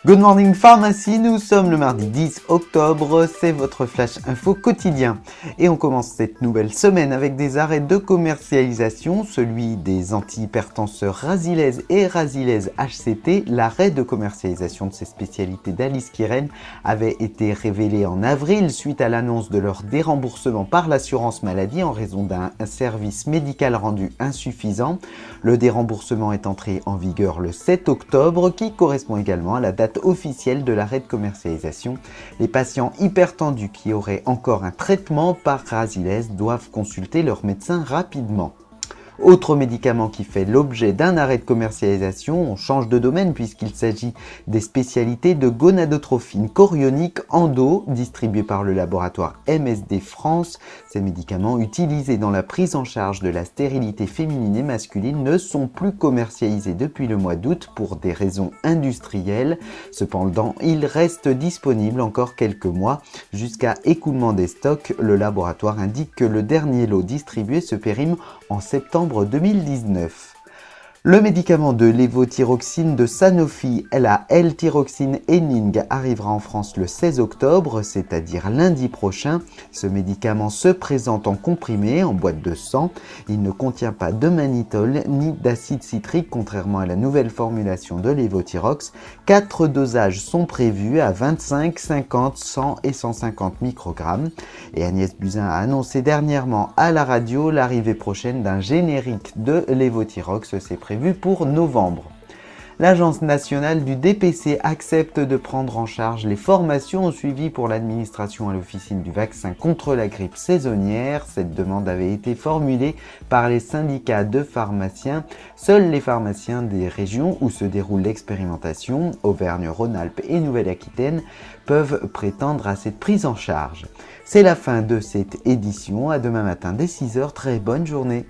Good morning pharmacie, nous sommes le mardi 10 octobre, c'est votre flash info quotidien. Et on commence cette nouvelle semaine avec des arrêts de commercialisation, celui des antihypertenseurs Razilez et Razilez HCT. L'arrêt de commercialisation de ces spécialités d'Alice Kiren avait été révélé en avril suite à l'annonce de leur déremboursement par l'assurance maladie en raison d'un service médical rendu insuffisant. Le déremboursement est entré en vigueur le 7 octobre qui correspond également à la date officielle de l'arrêt de commercialisation. Les patients hypertendus qui auraient encore un traitement par Razilez doivent consulter leur médecin rapidement. Autre médicament qui fait l'objet d'un arrêt de commercialisation, on change de domaine puisqu'il s'agit des spécialités de gonadotrophine chorionique endo, distribuées par le laboratoire MSD France. Ces médicaments utilisés dans la prise en charge de la stérilité féminine et masculine ne sont plus commercialisés depuis le mois d'août pour des raisons industrielles. Cependant, ils restent disponibles encore quelques mois. Jusqu'à écoulement des stocks, le laboratoire indique que le dernier lot distribué se périme en septembre 2019. Le médicament de lévothyroxine de Sanofi, la L-thyroxine Ening, arrivera en France le 16 octobre, c'est-à-dire lundi prochain. Ce médicament se présente en comprimé, en boîte de 100. Il ne contient pas de mannitol ni d'acide citrique, contrairement à la nouvelle formulation de lévothyrox. 4 dosages sont prévus à 25, 50, 100 et 150 microgrammes. Et Agnès Buzyn a annoncé dernièrement à la radio l'arrivée prochaine d'un générique de lévothyrox. C'est prévu pour novembre. L'Agence nationale du DPC accepte de prendre en charge les formations suivies pour l'administration à l'officine du vaccin contre la grippe saisonnière. Cette demande avait été formulée par les syndicats de pharmaciens. Seuls les pharmaciens des régions où se déroule l'expérimentation, Auvergne-Rhône-Alpes et Nouvelle-Aquitaine, peuvent prétendre à cette prise en charge. C'est la fin de cette édition. À demain matin dès 6h. Très bonne journée.